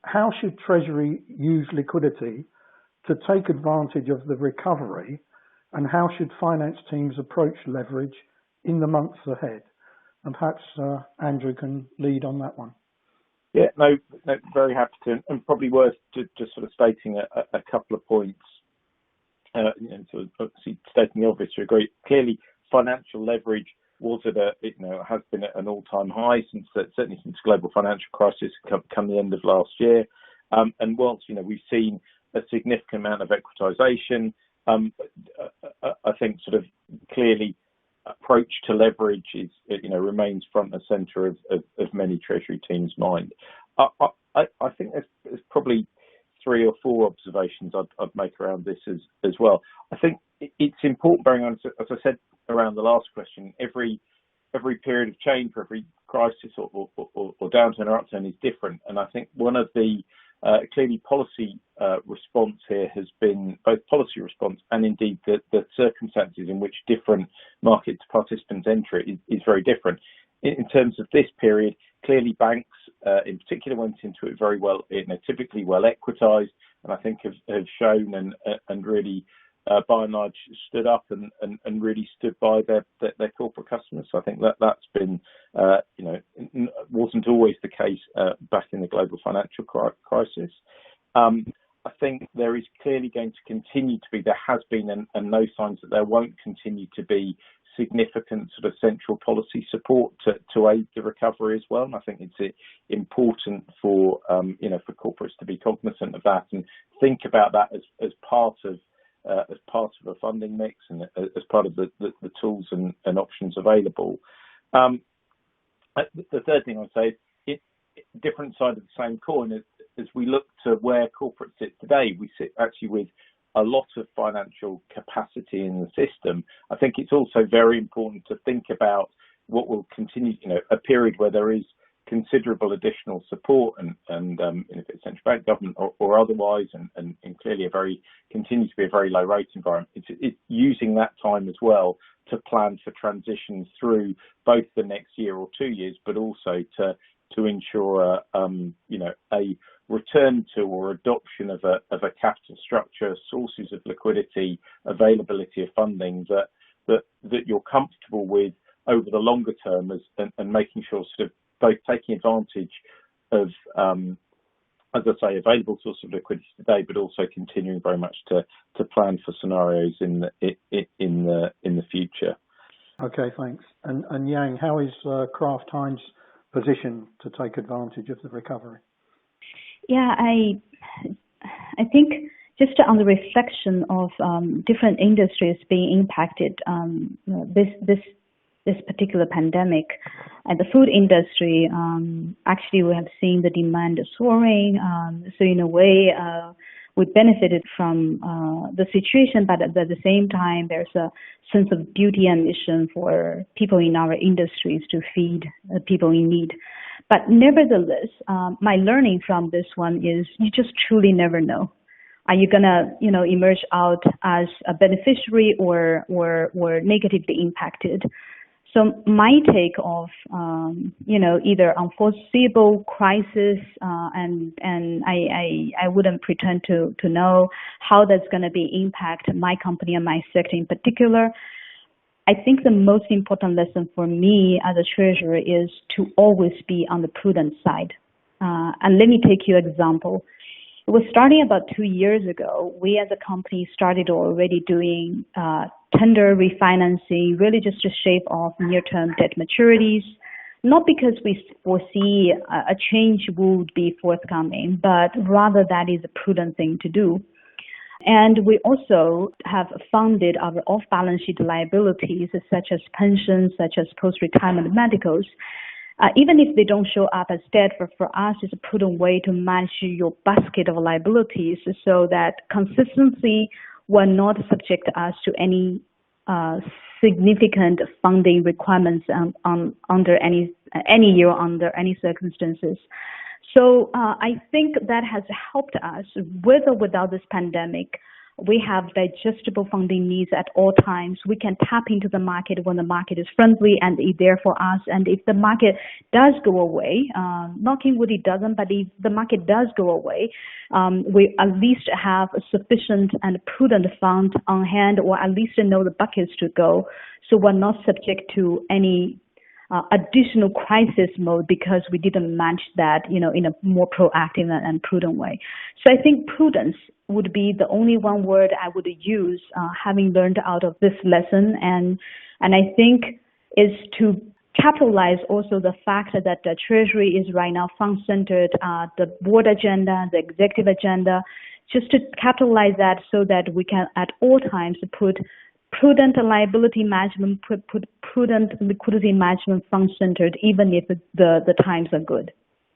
how should Treasury use liquidity to take advantage of the recovery, and how should finance teams approach leverage in the months ahead? And perhaps Andrew can lead on that one. Yeah, no, very happy to, and probably worth just sort of stating a couple of points. Sort of obviously stating the obvious to a degree. Clearly, financial leverage was has been at an all-time high certainly since the global financial crisis come the end of last year. And whilst we've seen a significant amount of equitisation, I think sort of clearly approach to leverage is remains front and centre of many Treasury teams' mind. I think there's probably 3 or 4 observations I'd make around this as well. I think it's important, bearing on, as I said around the last question, every period of change, or every crisis or downturn or upturn is different. And I think one of the clearly policy response here has been both policy response and indeed the circumstances in which different market participants enter it is very different. In terms of this period, clearly banks in particular went into it very well, typically well equitised, and I think have shown and really by and large stood up and really stood by their corporate customers. So I think that's been wasn't always the case back in the global financial crisis. I think there is clearly going to continue to be, there has been and no signs that there won't continue to be significant sort of central policy support to aid the recovery as well. And I think it's important for for corporates to be cognizant of that and think about that as part of a funding mix and as part of the tools and options available. The third thing I'd say is different side of the same coin. As we look to where corporates sit today, we sit actually with a lot of financial capacity in the system. I think it's also very important to think about what will continue, a period where there is considerable additional support and if it's central bank, government or otherwise, and clearly continues to be a very low rate environment. It's using that time as well to plan for transitions through both the next year or 2 years, but also to ensure a return to or adoption of a capital structure, sources of liquidity, availability of funding that you're comfortable with over the longer term, and making sure sort of both taking advantage of, as I say, available source of liquidity today, but also continuing very much to plan for scenarios in the future. Okay, thanks. And Yang, how is Kraft Heinz positioned to take advantage of the recovery? Yeah, I think just on the reflection of different industries being impacted, this particular pandemic, and the food industry, actually we have seen the demand soaring. So in a way, we benefited from the situation, but at the same time, there's a sense of duty and mission for people in our industries to feed people in need. But nevertheless, my learning from this one is you just truly never know. Are you gonna, emerge out as a beneficiary or negatively impacted? So my take of, either unforeseeable crisis, and I wouldn't pretend to know how that's going to be impact my company and my sector in particular. I think the most important lesson for me as a treasurer is to always be on the prudent side. And let me take you an example. It was starting about 2 years ago. We as a company started already doing tender refinancing, really just to shave off near-term debt maturities, not because we foresee a change would be forthcoming, but rather that is a prudent thing to do. And we also have funded our off-balance sheet liabilities, such as pensions, such as post-retirement medicals. Even if they don't show up as debt, for us, it's a prudent way to manage your basket of liabilities so that consistency will not subject us to any significant funding requirements under any year, under any circumstances. So I think that has helped us, with or without this pandemic, we have digestible funding needs at all times. We can tap into the market when the market is friendly and is there for us. And if the market does go away, knocking wood it doesn't, but if the market does go away, we at least have a sufficient and prudent fund on hand, or at least know the buckets to go, so we're not subject to any additional crisis mode because we didn't manage that, in a more proactive and prudent way. So I think prudence would be the only one word I would use, having learned out of this lesson. And I think is to capitalize also the fact that the Treasury is right now fund-centered, the board agenda, the executive agenda, just to capitalize that so that we can at all times put prudent liability management, put prudent liquidity management fund-centered, even if the times are good.